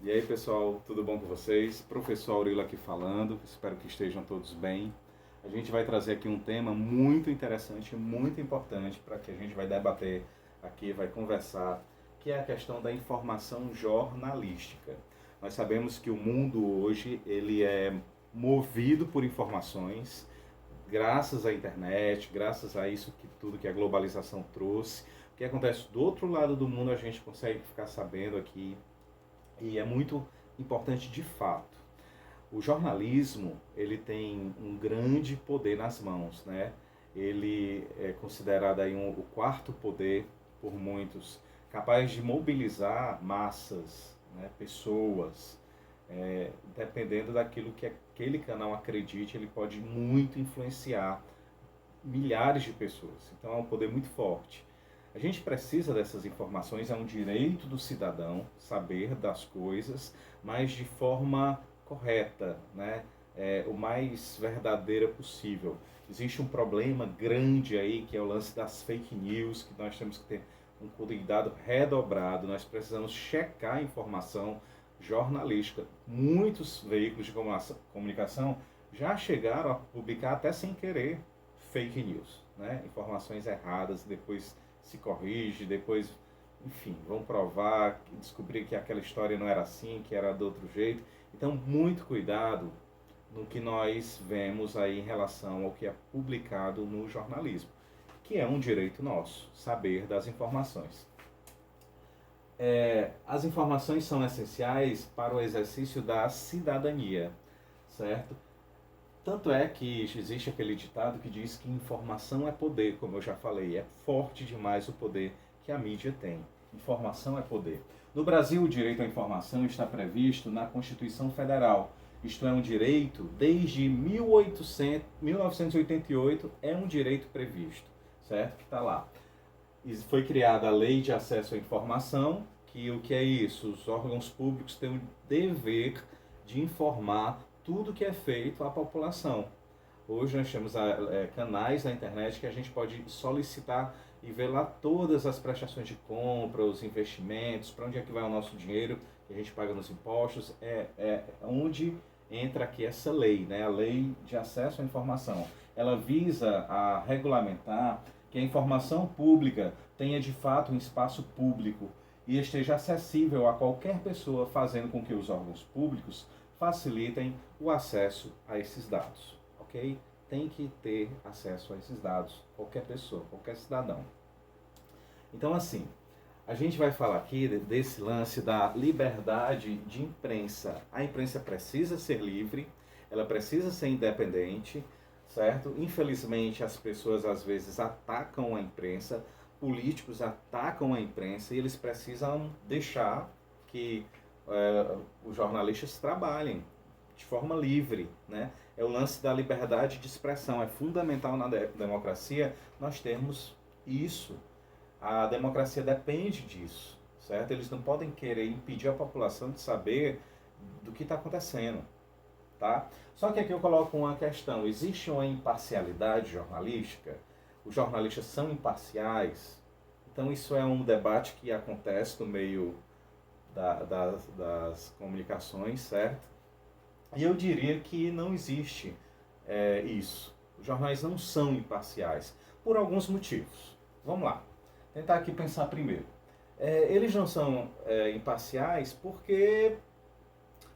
E aí, pessoal, tudo bom com vocês? Professor Aurilo aqui falando, espero que estejam todos bem. A gente vai trazer aqui um tema muito interessante, muito importante para que a gente vai debater aqui, vai conversar, que é a questão da informação jornalística. Nós sabemos que o mundo hoje, ele é movido por informações, graças à internet, graças a isso que tudo que a globalização trouxe. O que acontece do outro lado do mundo a gente consegue ficar sabendo aqui e é muito importante de fato. O jornalismo, ele tem um grande poder nas mãos, né? Ele é considerado aí o quarto poder por muitos, capaz de mobilizar massas, né? Pessoas, dependendo daquilo que aquele canal acredite, ele pode muito influenciar milhares de pessoas. Então é um poder muito forte. A gente precisa dessas informações, é um direito do cidadão saber das coisas, mas de forma correta, né? O mais verdadeira possível. Existe um problema grande aí, que é o lance das fake news, que nós temos que ter um cuidado redobrado, nós precisamos checar a informação jornalística. Muitos veículos de comunicação já chegaram a publicar até sem querer fake news, né? Informações erradas, depois se corrige, depois, enfim, vão provar, descobrir que aquela história não era assim, que era de outro jeito. Então, muito cuidado no que nós vemos aí em relação ao que é publicado no jornalismo, que é um direito nosso, saber das informações. As informações são essenciais para o exercício da cidadania, certo? Tanto é que existe aquele ditado que diz que informação é poder, como eu já falei, é forte demais o poder que a mídia tem. Informação é poder. No Brasil, o direito à informação está previsto na Constituição Federal. Isto é um direito desde 1988, é um direito previsto, certo? Que está lá. Foi criada a Lei de Acesso à Informação, que o que é isso? Os órgãos públicos têm o dever de informar tudo que é feito à população. Hoje nós temos canais na internet que a gente pode solicitar e ver lá todas as prestações de compra, os investimentos, para onde é que vai o nosso dinheiro que a gente paga nos impostos. Onde entra aqui essa lei, né? A Lei de Acesso à Informação. Ela visa a regulamentar que a informação pública tenha de fato um espaço público e esteja acessível a qualquer pessoa, fazendo com que os órgãos públicos facilitem o acesso a esses dados, ok? Tem que ter acesso a esses dados, qualquer pessoa, qualquer cidadão. Então, assim, a gente vai falar aqui desse lance da liberdade de imprensa. A imprensa precisa ser livre, ela precisa ser independente, certo? Infelizmente, as pessoas às vezes atacam a imprensa, políticos atacam a imprensa e eles precisam deixar que os jornalistas trabalhem de forma livre, né? É o lance da liberdade de expressão, é fundamental na democracia nós termos isso. A democracia depende disso, certo? Eles não podem querer impedir a população de saber do que está acontecendo, tá? Só que aqui eu coloco uma questão, existe uma imparcialidade jornalística? Os jornalistas são imparciais? Então isso é um debate que acontece no meio das comunicações, certo? E eu diria que não existe isso. Os jornais não são imparciais, por alguns motivos. Vamos lá, tentar aqui pensar primeiro. Eles não são imparciais porque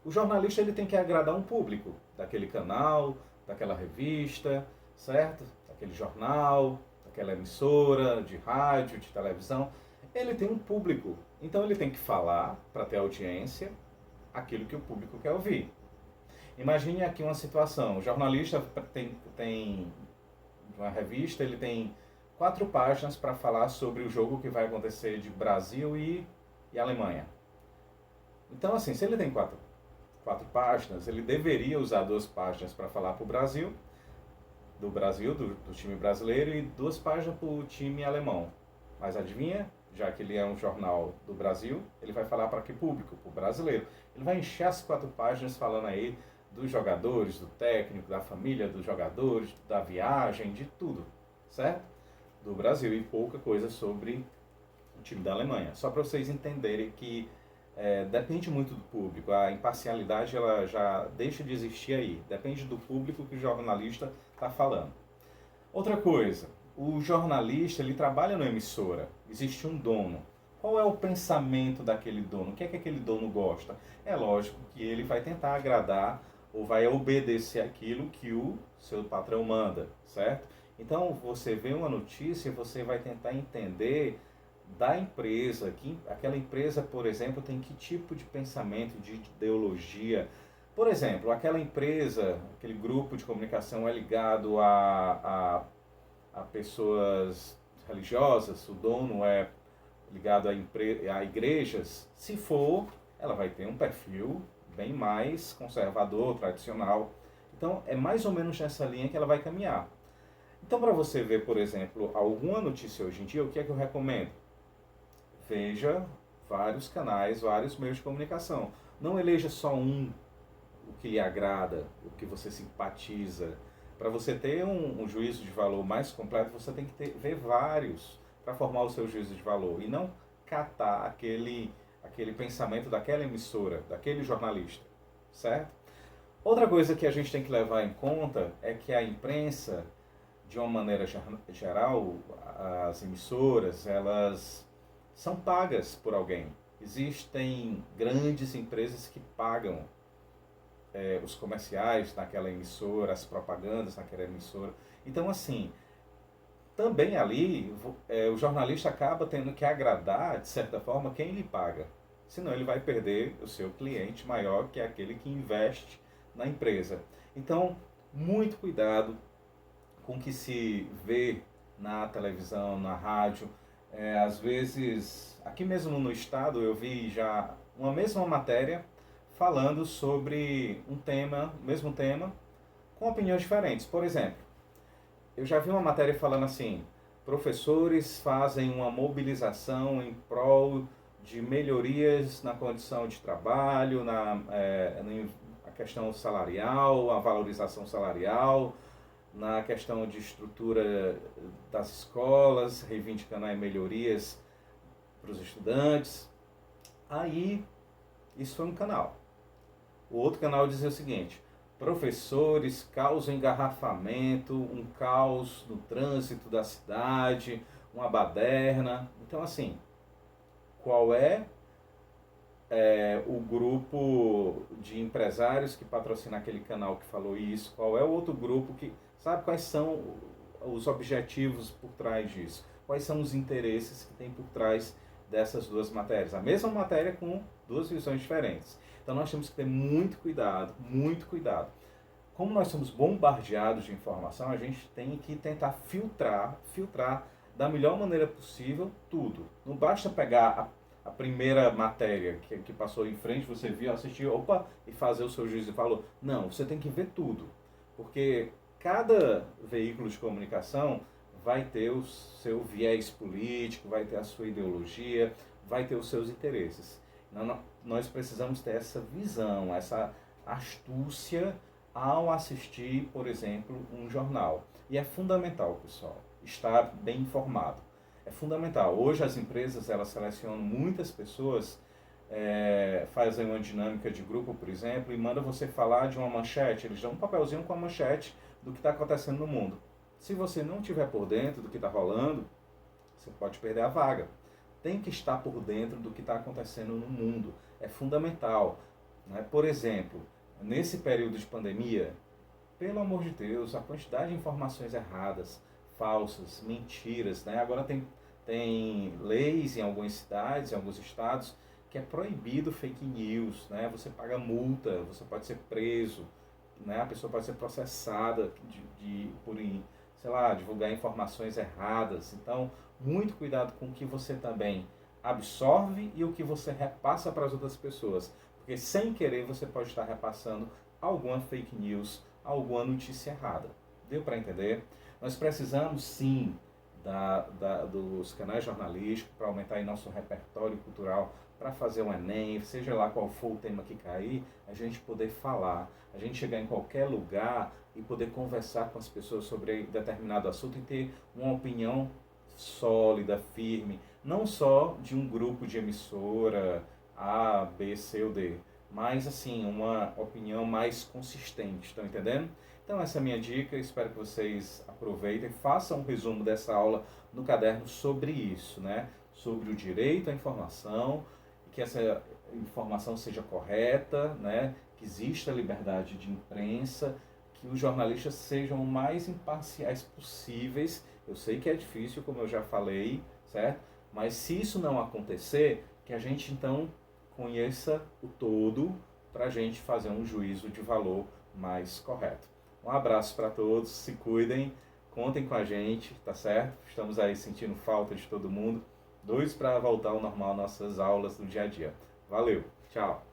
o jornalista ele tem que agradar um público daquele canal, daquela revista, certo? Daquele jornal, daquela emissora de rádio, de televisão. Ele tem um público, então ele tem que falar para ter audiência aquilo que o público quer ouvir. Imagine aqui uma situação, o jornalista tem uma revista, ele tem 4 páginas para falar sobre o jogo que vai acontecer de Brasil e Alemanha. Então assim, se ele tem 4 páginas, ele deveria usar 2 páginas para falar para o Brasil, do time brasileiro, e 2 páginas para o time alemão. Mas adivinha? Já que ele é um jornal do Brasil, ele vai falar para que público? Para o brasileiro. Ele vai encher as 4 páginas falando aí dos jogadores, do técnico, da família dos jogadores, da viagem, de tudo, certo? Do Brasil, e pouca coisa sobre o time da Alemanha. Só para vocês entenderem que depende muito do público. A imparcialidade ela já deixa de existir aí. Depende do público que o jornalista está falando. Outra coisa, o jornalista ele trabalha na emissora. Existe um dono. Qual é o pensamento daquele dono? O que é que aquele dono gosta? É lógico que ele vai tentar agradar ou vai obedecer aquilo que o seu patrão manda, certo? Então, você vê uma notícia e você vai tentar entender da empresa, que aquela empresa, por exemplo, tem que tipo de pensamento, de ideologia. Por exemplo, aquela empresa, aquele grupo de comunicação é ligado a pessoas religiosas, o dono é ligado a igrejas. Se for, ela vai ter um perfil bem mais conservador, tradicional. Então, é mais ou menos nessa linha que ela vai caminhar. Então, para você ver, por exemplo, alguma notícia hoje em dia, o que é que eu recomendo? Veja vários canais, vários meios de comunicação. Não eleja só um, o que lhe agrada, o que você simpatiza. Para você ter um juízo de valor mais completo, você tem que ver vários para formar o seu juízo de valor e não catar aquele pensamento daquela emissora, daquele jornalista, certo? Outra coisa que a gente tem que levar em conta é que a imprensa, de uma maneira geral, as emissoras, elas são pagas por alguém. Existem grandes empresas que pagam os comerciais naquela emissora, as propagandas naquela emissora. Então, assim, também ali o jornalista acaba tendo que agradar, de certa forma, quem lhe paga. Senão ele vai perder o seu cliente maior, que é aquele que investe na empresa. Então, muito cuidado com o que se vê na televisão, na rádio. Às vezes, aqui mesmo no estado, eu vi já uma mesma matéria falando sobre um tema, mesmo tema, com opiniões diferentes. Por exemplo, eu já vi uma matéria falando assim: professores fazem uma mobilização em prol de melhorias na condição de trabalho, na questão salarial, a valorização salarial, na questão de estrutura das escolas, reivindicando aí melhorias para os estudantes. Aí, isso foi um canal. O outro canal dizia o seguinte: professores causam engarrafamento, um caos no trânsito da cidade, uma baderna. Então, assim, qual é o grupo de empresários que patrocina aquele canal que falou isso? Qual é o outro grupo que sabe quais são os objetivos por trás disso? Quais são os interesses que tem por trás dessas duas matérias? A mesma matéria com duas visões diferentes. Então nós temos que ter muito cuidado, muito cuidado. Como nós somos bombardeados de informação, a gente tem que tentar filtrar da melhor maneira possível tudo. Não basta pegar a primeira matéria que passou em frente, você viu, assistiu, opa, e fazer o seu juízo e falou. Não, você tem que ver tudo. Porque cada veículo de comunicação vai ter o seu viés político, vai ter a sua ideologia, vai ter os seus interesses. Nós precisamos ter essa visão, essa astúcia ao assistir, por exemplo, um jornal. E é fundamental, pessoal, estar bem informado. É fundamental. Hoje as empresas elas selecionam muitas pessoas, fazem uma dinâmica de grupo, por exemplo, e mandam você falar de uma manchete. Eles dão um papelzinho com a manchete do que está acontecendo no mundo. Se você não estiver por dentro do que está rolando, você pode perder a vaga. Tem que estar por dentro do que está acontecendo no mundo. É fundamental. Né? Por exemplo, nesse período de pandemia, pelo amor de Deus, a quantidade de informações erradas, falsas, mentiras. Né? Agora tem leis em algumas cidades, em alguns estados, que é proibido fake news. Né? Você paga multa, você pode ser preso, né? A pessoa pode ser processada por sei lá, divulgar informações erradas. Então, muito cuidado com o que você também absorve e o que você repassa para as outras pessoas. Porque sem querer você pode estar repassando alguma fake news, alguma notícia errada. Deu para entender? Nós precisamos sim dos canais jornalísticos para aumentar aí nosso repertório cultural, para fazer um Enem, seja lá qual for o tema que cair, a gente poder falar, a gente chegar em qualquer lugar e poder conversar com as pessoas sobre determinado assunto e ter uma opinião sólida, firme, não só de um grupo de emissora, A, B, C ou D, mas assim, uma opinião mais consistente, estão entendendo? Então essa é a minha dica, espero que vocês aproveitem, façam um resumo dessa aula no caderno sobre isso, né? Sobre o direito à informação, que essa informação seja correta, né? Que exista liberdade de imprensa, que os jornalistas sejam o mais imparciais possíveis. Eu sei que é difícil, como eu já falei, certo? Mas se isso não acontecer, que a gente então conheça o todo para a gente fazer um juízo de valor mais correto. Um abraço para todos, se cuidem, contem com a gente, tá certo? Estamos aí sentindo falta de todo mundo. Dois para voltar ao normal nossas aulas do dia a dia. Valeu, tchau!